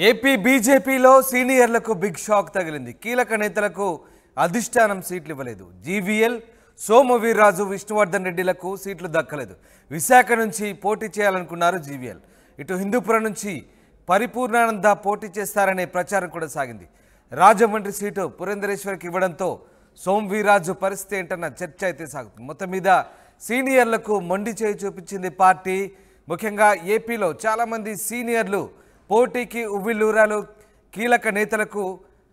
AP బీజేపీలో సీనియర్లకు big shock తగిలింది. కీలక నేతలకు అధిష్టానం సీట్లు ఇవ్వలేదు. జీవీఎల్, సోము వీర్రాజు, విష్ణువర్ధన్ రెడ్డిలకు సీట్లు దక్కలేదు. విశాఖ నుంచి పోటీ చేయాలనుకున్నారు జీవీఎల్. ఇటు హిందూపురం నుంచి పరిపూర్ణానంద పోటీ చేస్తారనే ప్రచారం కూడా సాగింది. రాజమండ్రి సీటు పురంధరేశ్వర్కి ఇవ్వడంతో సోము వీర్రాజు పరిస్థితి ఏంటన్న చర్చ అయితే సాగుతుంది. మొత్తం మీద సీనియర్లకు మొండి చేయి చూపించింది పార్టీ. ముఖ్యంగా ఏపీలో చాలామంది సీనియర్లు పోటీకి ఉవ్విల్లూరాలు. కీలక నేతలకు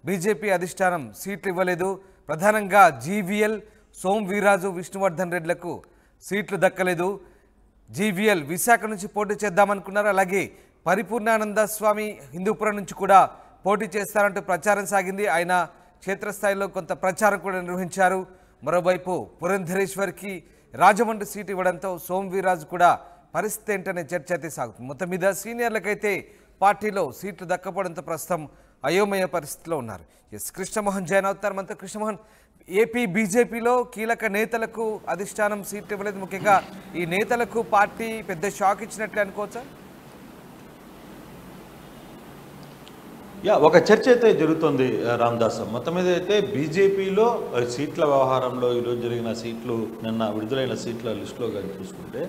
బీజేపీ అధిష్టానం సీట్లు ఇవ్వలేదు. ప్రధానంగా జీవీఎల్, సోము వీర్రాజు, విష్ణువర్ధన్ రెడ్డిలకు సీట్లు దక్కలేదు. జీవీఎల్ విశాఖ నుంచి పోటీ చేద్దామనుకున్నారు. అలాగే పరిపూర్ణానంద స్వామి హిందూపురం నుంచి కూడా పోటీ చేస్తారంటూ ప్రచారం సాగింది. ఆయన క్షేత్రస్థాయిలో కొంత ప్రచారం కూడా నిర్వహించారు. మరోవైపు పురంధరేశ్వర్కి రాజమండ్రి సీటు ఇవ్వడంతో సోము వీర్రాజు కూడా పరిస్థితి ఏంటనే చర్చ అయితే సాగుతుంది. మొత్తం మీద సీనియర్లకైతే పార్టీలో సీట్లు దక్కపోవడంతో ప్రస్తుతం అయోమయ పరిస్థితిలో ఉన్నారు. కృష్ణమోహన్ జాయిన్ అవుతారు మనతో. కృష్ణమోహన్, ఏపీ బీజేపీలో కీలక నేతలకు అధిష్టానం సీట్లు ఇవ్వలేదు. ముఖ్యంగా ఈ నేతలకు పార్టీ పెద్ద షాక్ ఇచ్చినట్లే అనుకోవచ్చా? ఒక చర్చ అయితే జరుగుతుంది రామదాస్. మొత్తం మీద అయితే బీజేపీలో సీట్ల వ్యవహారంలో ఈరోజు జరిగిన సీట్లు, నిన్న విడుదలైన సీట్ల లిస్టులో కానీ చూసుకుంటే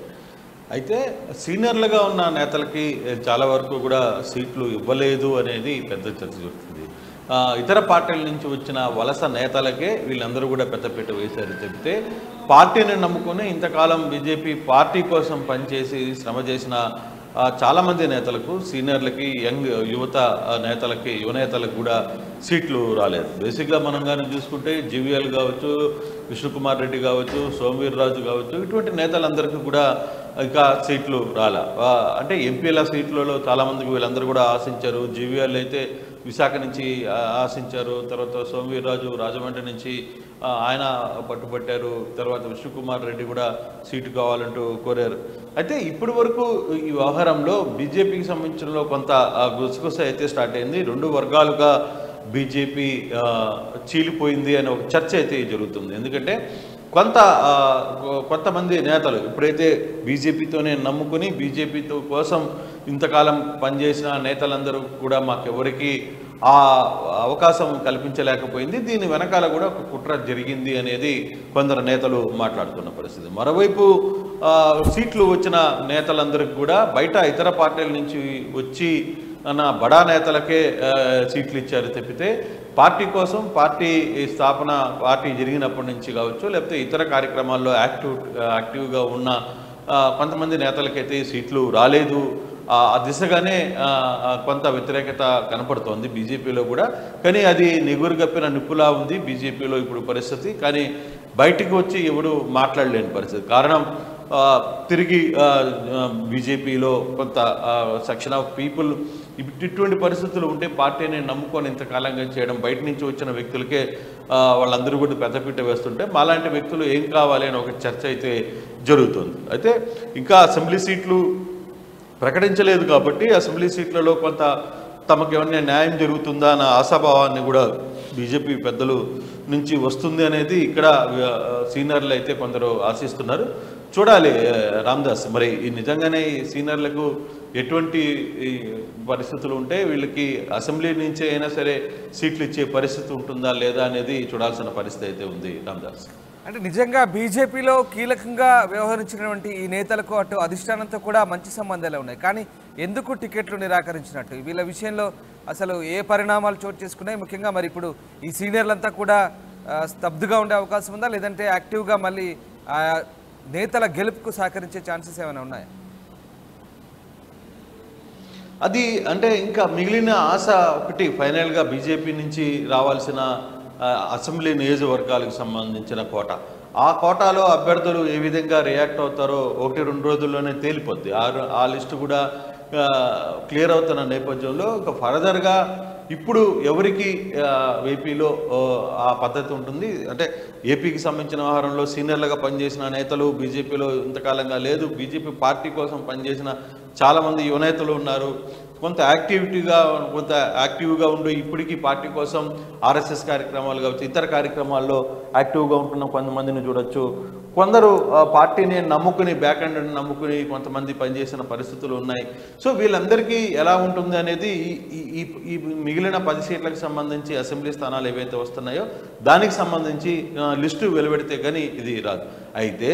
అయితే సీనియర్లుగా ఉన్న నేతలకి చాలా వరకు కూడా సీట్లు ఇవ్వలేదు అనేది పెద్ద చర్చ జరుగుతుంది. ఇతర పార్టీల నుంచి వచ్చిన వలస నేతలకే వీళ్ళందరూ కూడా పెద్దపీట వేశారు చెబితే, పార్టీని నమ్ముకుని ఇంతకాలం బీజేపీ పార్టీ కోసం పనిచేసి శ్రమ చేసిన చాలామంది నేతలకు, సీనియర్లకి, యంగ్ యువత నేతలకి, యువనేతలకు కూడా సీట్లు రాలేదు. బేసిక్గా మనం కానీ చూసుకుంటే జీవీఎల్ కావచ్చు, విష్ణుకుమార్ రెడ్డి కావచ్చు, సోము వీర్రాజు కావచ్చు, ఇటువంటి నేతలందరికీ కూడా ఇంకా సీట్లు రాలే. అంటే ఎంపీల సీట్లలో చాలామందికి వీళ్ళందరూ కూడా ఆశించారు. జీవీఎల్ అయితే విశాఖ నుంచి ఆశించారు. తర్వాత సోము వీర్రాజు రాజమండ్రి నుంచి ఆయన పట్టుబట్టారు. తర్వాత విష్ణుకుమార్ రెడ్డి కూడా సీటు కావాలంటూ కోరారు. అయితే ఇప్పటి వరకు ఈ వ్యవహారంలో బీజేపీకి సంబంధించిన కొంత గుసగుస అయితే స్టార్ట్ అయింది. రెండు వర్గాలుగా బీజేపీ చీలిపోయింది అనే ఒక చర్చ అయితే జరుగుతుంది. ఎందుకంటే కొంతమంది నేతలు ఇప్పుడైతే బీజేపీతోనే నమ్ముకుని బీజేపీతో కోసం ఇంతకాలం పనిచేసిన నేతలందరూ కూడా మాకెవరికి ఆ అవకాశం కల్పించలేకపోయింది, దీని వెనకాల కూడా ఒక కుట్ర జరిగింది అనేది కొందరు నేతలు మాట్లాడుతున్న పరిస్థితి. మరోవైపు సీట్లు వచ్చిన నేతలందరికీ కూడా బయట ఇతర పార్టీల నుంచి వచ్చి బడా నేతలకే సీట్లు ఇచ్చారు తప్పితే పార్టీ కోసం, పార్టీ స్థాపన, పార్టీ జరిగినప్పటి నుంచి కావచ్చు, లేకపోతే ఇతర కార్యక్రమాల్లో యాక్టివ్గా ఉన్న కొంతమంది నేతలకైతే సీట్లు రాలేదు. ఆ దిశగానే కొంత వ్యతిరేకత కనపడుతోంది బీజేపీలో కూడా. కానీ అది నిగురుగప్పిన నిప్పులా ఉంది బీజేపీలో ఇప్పుడు పరిస్థితి. కానీ బయటికి వచ్చి ఎవడు మాట్లాడలేని పరిస్థితి. కారణం తిరిగి బీజేపీలో కొంత సెక్షన్ ఆఫ్ పీపుల్ ఇటువంటి పరిస్థితులు ఉంటే పార్టీని నమ్ముకొని ఇంతకాలంగా చేయడం, బయట నుంచి వచ్చిన వ్యక్తులకే వాళ్ళందరూ కూడా పెద్దపీట వేస్తుంటే మాలాంటి వ్యక్తులు ఏం కావాలి అని ఒక చర్చ అయితే జరుగుతుంది. అయితే ఇంకా అసెంబ్లీ సీట్లు ప్రకటించలేదు కాబట్టి అసెంబ్లీ సీట్లలో కొంత తమకు ఏమన్నా న్యాయం జరుగుతుందా అన్న ఆశాభావాన్ని కూడా బీజేపీ పెద్దలు నుంచి వస్తుంది అనేది ఇక్కడ సీనియర్లు అయితే కొందరు ఆశిస్తున్నారు. చూడాలి రామదాస్, మరి నిజంగానే సీనియర్లకు ఎటువంటి పరిస్థితులు ఉంటే వీళ్ళకి అసెంబ్లీ నుంచి అయినా సరే సీట్లు ఇచ్చే పరిస్థితి ఉంటుందా లేదా అనేది చూడాల్సిన పరిస్థితి అయితే ఉంది రామదాస్. అంటే నిజంగా బీజేపీలో కీలకంగా వ్యవహరించినటువంటి ఈ నేతలకు అటు అధిష్టానంతో కూడా మంచి సంబంధాలే ఉన్నాయి. కానీ ఎందుకు టికెట్లు నిరాకరించినట్టు వీళ్ళ విషయంలో అసలు ఏ పరిణామాలు చోటు చేసుకున్నాయి? ముఖ్యంగా మరి ఇప్పుడు ఈ సీనియర్లంతా కూడా స్తబ్దుగా ఉండే అవకాశం ఉందా, లేదంటే యాక్టివ్గా మళ్ళీ నేతల గెలుపుకు సహకరించే ఛాన్సెస్ ఏమైనా ఉన్నాయా? అది అంటే ఇంకా మిగిలిన ఆశ ఒకటి, ఫైనల్గా బీజేపీ నుంచి రావాల్సిన అసెంబ్లీ నియోజకవర్గాలకు సంబంధించిన కోట. ఆ కోటాలో అభ్యర్థులు ఏ విధంగా రియాక్ట్ అవుతారో 1-2 రోజుల్లోనే తేలిపోద్ది. ఆ లిస్టు కూడా క్లియర్ అవుతున్న నేపథ్యంలో ఇంకా ఫర్దర్గా ఇప్పుడు ఎవరికి ఏపీలో ఆ పద్ధతి ఉంటుంది అంటే ఏపీకి సంబంధించిన వ్యవహారంలో సీనియర్లుగా పనిచేసిన నేతలు బీజేపీలో ఇంతకాలంగా లేదు. బీజేపీ పార్టీ కోసం పనిచేసిన చాలామంది యువనేతలు ఉన్నారు. కొంత యాక్టివ్గా ఉండి ఇప్పటికీ పార్టీ కోసం ఆర్ఎస్ఎస్ కార్యక్రమాలు కావచ్చు, ఇతర కార్యక్రమాల్లో యాక్టివ్గా ఉంటున్న కొంతమందిని చూడొచ్చు. కొందరు పార్టీని నమ్ముకుని బ్యాక్ ఎండ్ నమ్ముకుని కొంతమంది పనిచేసిన పరిస్థితులు ఉన్నాయి. సో వీళ్ళందరికీ ఎలా ఉంటుంది అనేది ఈ మిగిలిన 10 సీట్లకు సంబంధించి అసెంబ్లీ స్థానాలు ఏవైతే వస్తున్నాయో దానికి సంబంధించి లిస్టు వెలువడితే కానీ ఇది రాదు. అయితే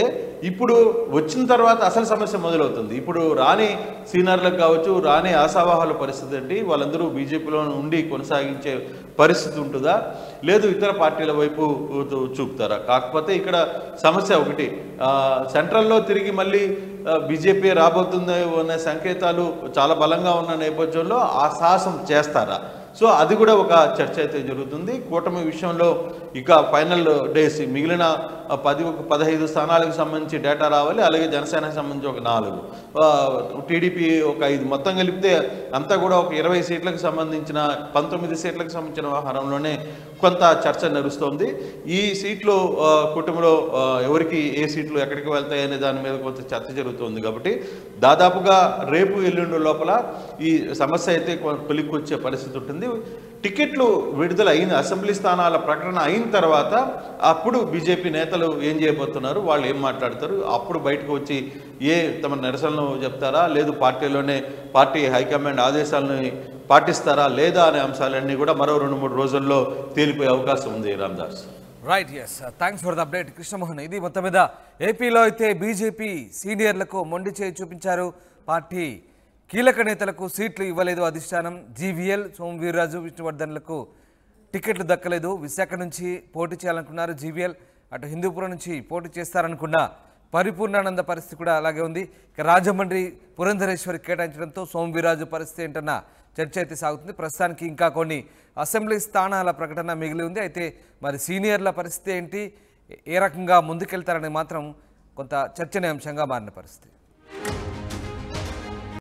ఇప్పుడు వచ్చిన తర్వాత అసలు సమస్య మొదలవుతుంది. ఇప్పుడు రాని సీనియర్లకు కావచ్చు, రాని ఆశావాహాల పరిస్థితి ఏంటి, వాళ్ళందరూ బీజేపీలో ఉండి కొనసాగించే పరిస్థితి ఉంటుందా, లేదు ఇతర పార్టీల వైపు చూపుతారా? కాకపోతే ఇక్కడ సమస్య ఒకటి, సెంట్రల్లో తిరిగి మళ్ళీ బీజేపీ రాబోతుంది అనే సంకేతాలు చాలా బలంగా ఉన్న నేపథ్యంలో ఆ సాహసం చేస్తారా? సో అది కూడా ఒక చర్చ అయితే జరుగుతుంది. కూటమి విషయంలో ఇక ఫైనల్ డేస్ మిగిలిన 15 స్థానాలకు సంబంధించి డేటా రావాలి. అలాగే జనసేనకు సంబంధించి ఒక 4, టీడీపీ ఒక 5, మొత్తం కలిపితే అంతా కూడా ఒక 20 సీట్లకు సంబంధించిన 19 సీట్లకు సంబంధించిన వ్యవహారంలోనే కొంత చర్చ నడుస్తోంది. ఈ సీట్లు కూటమిలో ఎవరికి ఏ సీట్లు ఎక్కడికి వెళ్తాయి అనే దాని మీద కొంత చర్చ జరుగుతుంది. కాబట్టి దాదాపుగా రేపు ఎల్లుండి లోపల ఈ సమస్య అయితే కొలిక్కొచ్చే పరిస్థితి ఉంటుంది. టికెట్లు విడుదల అయిన అసెంబ్లీ స్థానాల ప్రకటన అయిన తర్వాత అప్పుడు బీజేపీ నేతలు ఏం చేయబోతున్నారు, వాళ్ళు ఏం మాట్లాడతారు, అప్పుడు బయటకు వచ్చి తమ నిరసనలు చెప్తారా, లేదు పార్టీ హైకమాండ్ ఆదేశాలను పాటిస్తారా లేదా అనే అంశాలన్నీ కూడా మరో 2-3 రోజుల్లో తేలిపోయే అవకాశం ఉంది. Ramadas. Right, yes, thanks for the update Krishnamohan. ఇది మొత్తం మీద ఏపీలో అయితే బీజేపీ సీనియర్లకు మొండి చేయి చూపించారు. పార్టీ కీలక నేతలకు సీట్లు ఇవ్వలేదు అధిష్టానం. జీవీఎల్, సోము వీర్రాజు, విష్ణువర్ధన్లకు టికెట్లు దక్కలేదు. విశాఖ నుంచి పోటీ చేయాలనుకున్నారు జీవీఎల్, అటు హిందూపురం నుంచి పోటీ చేస్తారనుకున్న పరిపూర్ణానంద పరిస్థితి కూడా అలాగే ఉంది. ఇక రాజమండ్రి పురంధరేశ్వరి కేటాయించడంతో సోము వీర్రాజు పరిస్థితి ఏంటన్న చర్చ అయితే సాగుతుంది. ప్రస్తుతానికి ఇంకా కొన్ని అసెంబ్లీ స్థానాల ప్రకటన మిగిలి ఉంది. అయితే మరి సీనియర్ల పరిస్థితి ఏంటి, ఏ రకంగా ముందుకెళ్తారని మాత్రం కొంత చర్చనీయాంశంగా మారిన పరిస్థితి.